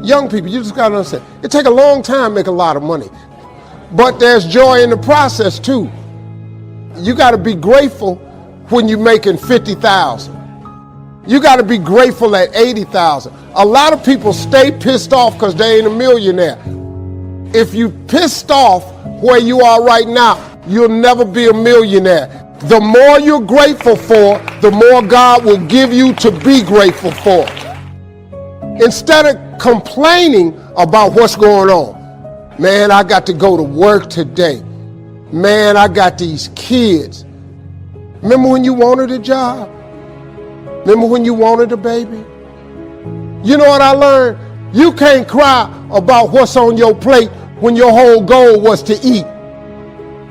Young people, you just gotta understand, it take a long time to make a lot of money. But there's joy in the process too. You gotta be grateful when you're making 50,000. You gotta be grateful at 80,000. A lot of people stay pissed off because they ain't a millionaire. If you pissed off where you are right now, you'll never be a millionaire. The more you're grateful for, the more God will give you to be grateful for. Instead of complaining about what's going on, man, I got to go to work today. Man, I got these kids. Remember when you wanted a job? Remember when you wanted a baby? You know what I learned? You can't cry about what's on your plate when your whole goal was to eat.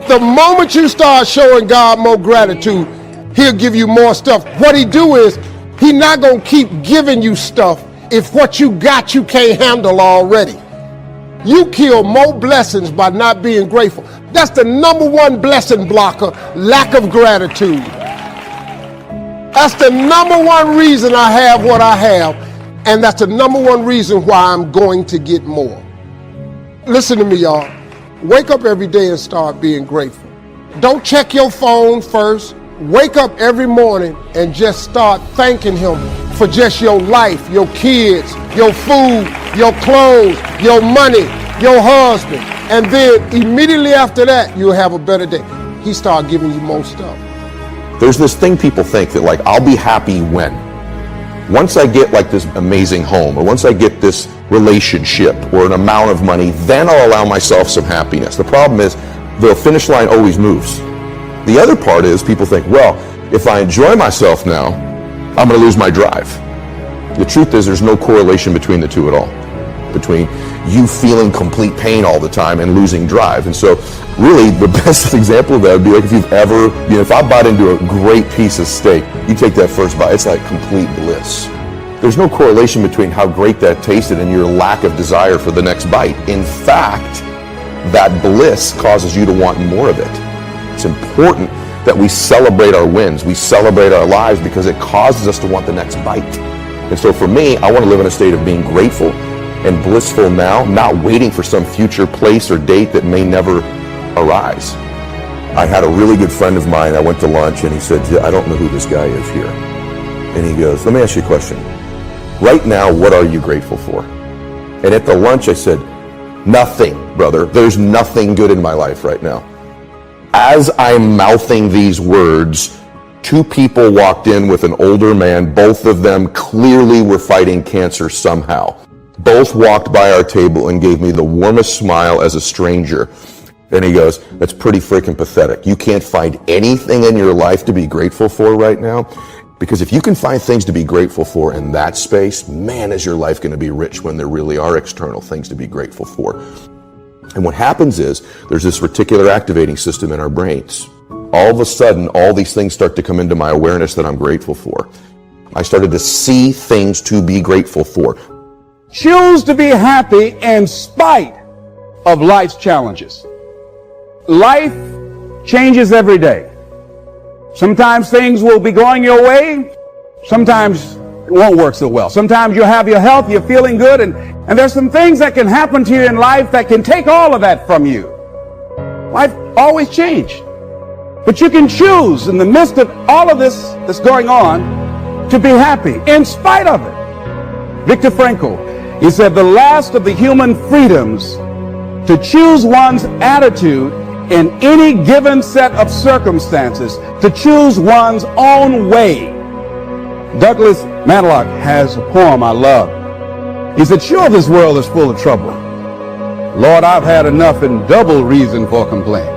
The moment you start showing God more gratitude, he'll give you more stuff. What he do is, he's not gonna keep giving you stuff if what you got you can't handle already. You kill more blessings by not being grateful. That's the number one blessing blocker, lack of gratitude. That's the number one reason I have what I have, and that's the number one reason why I'm going to get more. Listen to me, y'all. Wake up every day and start being grateful. Don't check your phone first. Wake up every morning and just start thanking him for just your life, your kids, your food, your clothes, your money, your husband. And then immediately after that, you'll have a better day. He start giving you more stuff. There's this thing people think that like, I'll be happy when? Once I get like this amazing home, or once I get this relationship or an amount of money, then I'll allow myself some happiness. The problem is the finish line always moves. The other part is people think, well, if I enjoy myself now, I'm going to lose my drive. The truth is there's no correlation between the two at all, between you feeling complete pain all the time and losing drive. And so really the best example of that would be like if you've ever, if I bite into a great piece of steak, you take that first bite, it's like complete bliss. There's no correlation between how great that tasted and your lack of desire for the next bite. In fact, that bliss causes you to want more of it. It's important that we celebrate our wins. We celebrate our lives because it causes us to want the next bite. And so for me, I want to live in a state of being grateful and blissful now, not waiting for some future place or date that may never arise. I had a really good friend of mine, I went to lunch and he said, I don't know who this guy is here. And he goes, let me ask you a question. Right now, what are you grateful for? And at the lunch I said, nothing, brother. There's nothing good in my life right now. As I'm mouthing these words, two people walked in with an older man. Both of them clearly were fighting cancer somehow. Both walked by our table and gave me the warmest smile as a stranger. And he goes, that's pretty freaking pathetic. You can't find anything in your life to be grateful for right now? Because if you can find things to be grateful for in that space, man, is your life going to be rich when there really are external things to be grateful for. And what happens is there's this reticular activating system in our brains. All of a sudden, all these things start to come into my awareness that I'm grateful for. I started to see things to be grateful for. Choose to be happy in spite of life's challenges. Life changes every day. Sometimes things will be going your way. Sometimes it won't work so well. Sometimes you'll have your health, you're feeling good, and there's some things that can happen to you in life that can take all of that from you. Life always changes. But you can choose in the midst of all of this that's going on to be happy in spite of it. Viktor Frankl, he said the last of the human freedoms to choose one's attitude in any given set of circumstances, to choose one's own way. Douglas Matlock has a poem I love. He said, sure, this world is full of trouble. Lord, I've had enough and double reason for complaint.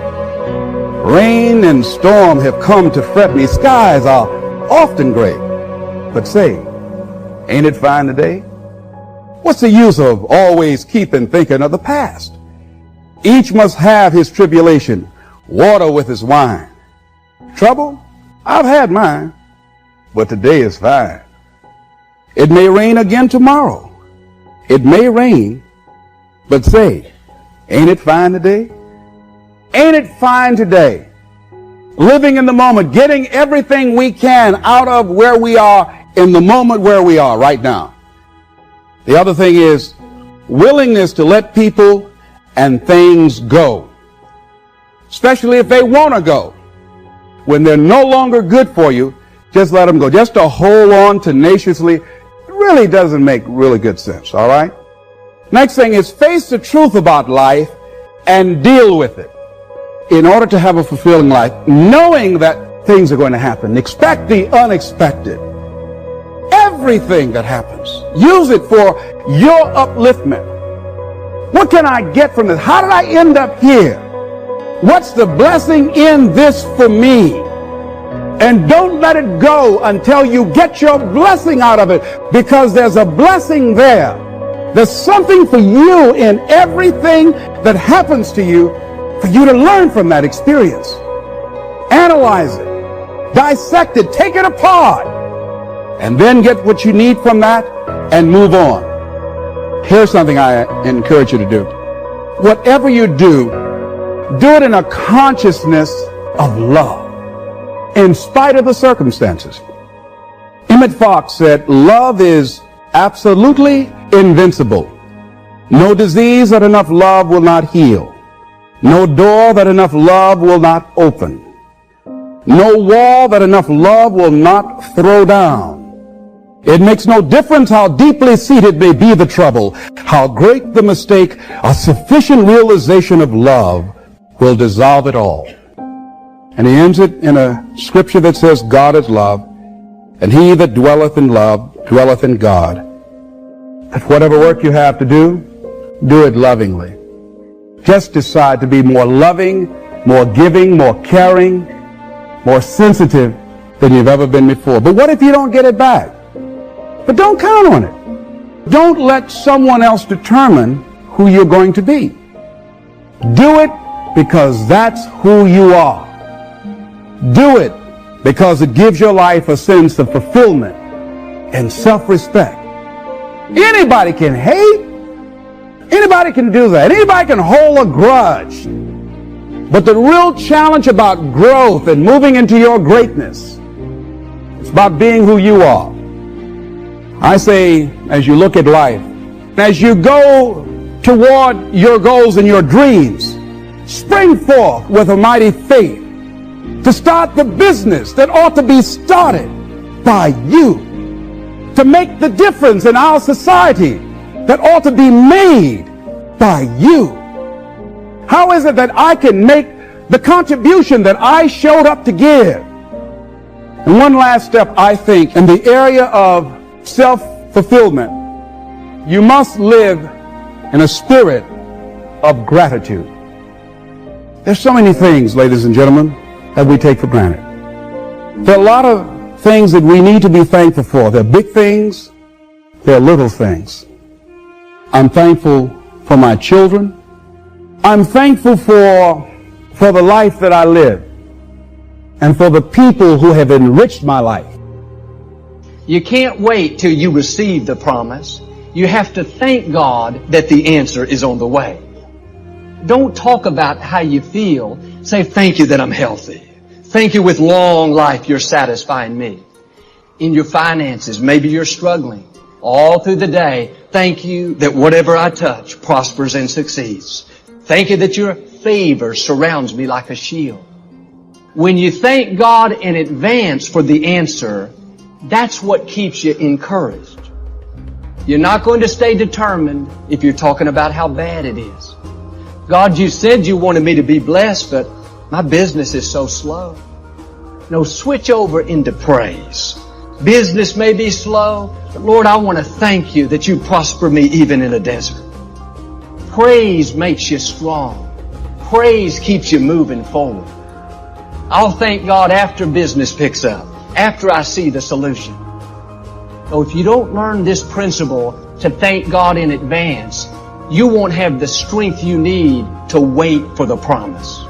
Rain and storm have come to fret me. Skies are often gray. But say, ain't it fine today? What's the use of always keeping thinking of the past? Each must have his tribulation, water with his wine. Trouble? I've had mine, but today is fine. It may rain again tomorrow. It may rain, but say, ain't it fine today? Ain't it fine today? Living in the moment, getting everything we can out of where we are in the moment where we are right now. The other thing is, willingness to let people and things go, especially if they want to go. When they're no longer good for you, just let them go. Just to hold on tenaciously, it really doesn't make really good sense, all right? Next thing is face the truth about life and deal with it. In order to have a fulfilling life, knowing that things are going to happen, expect the unexpected. Everything that happens, use it for your upliftment. What can I get from this? How did I end up here? What's the blessing in this for me? And don't let it go until you get your blessing out of it, because there's a blessing there. There's something for you in everything that happens to you for you to learn from that experience. Analyze it, dissect it, take it apart, and then get what you need from that and move on. Here's something I encourage you to do. Whatever you do, do it in a consciousness of love, in spite of the circumstances. Emmett Fox said, love is absolutely invincible. No disease that enough love will not heal. No door that enough love will not open. No wall that enough love will not throw down. It makes no difference how deeply seated may be the trouble, how great the mistake, a sufficient realization of love will dissolve it all. And he ends it in a scripture that says, God is love, and he that dwelleth in love dwelleth in God. That whatever work you have to do it lovingly. Just decide to be more loving, more giving, more caring, more sensitive than you've ever been before. But what if you don't get it back? But don't count on it. Don't let someone else determine who you're going to be. Do it because that's who you are. Do it because it gives your life a sense of fulfillment and self-respect. Anybody can hate. Anybody can do that. Anybody can hold a grudge. But the real challenge about growth and moving into your greatness is about being who you are. I say, as you look at life, as you go toward your goals and your dreams, spring forth with a mighty faith to start the business that ought to be started by you, to make the difference in our society that ought to be made by you. How is it that I can make the contribution that I showed up to give? And one last step, I think, in the area of self-fulfillment, you must live in a spirit of gratitude. There's so many things, ladies and gentlemen, that we take for granted. There are a lot of things that we need to be thankful for. There are big things, there are little things. I'm thankful for my children. I'm thankful for the life that I live and for the people who have enriched my life. You can't wait till you receive the promise. You have to thank God that the answer is on the way. Don't talk about how you feel. Say, thank you that I'm healthy. Thank you with long life you're satisfying me. In your finances, maybe you're struggling. All through the day, thank you that whatever I touch prospers and succeeds. Thank you that your favor surrounds me like a shield. When you thank God in advance for the answer, that's what keeps you encouraged. You're not going to stay determined if you're talking about how bad it is. God, you said you wanted me to be blessed, but my business is so slow. No, switch over into praise. Business may be slow, but Lord, I want to thank you that you prosper me even in a desert. Praise makes you strong. Praise keeps you moving forward. I'll thank God after business picks up, after I see the solution. So if you don't learn this principle to thank God in advance, you won't have the strength you need to wait for the promise.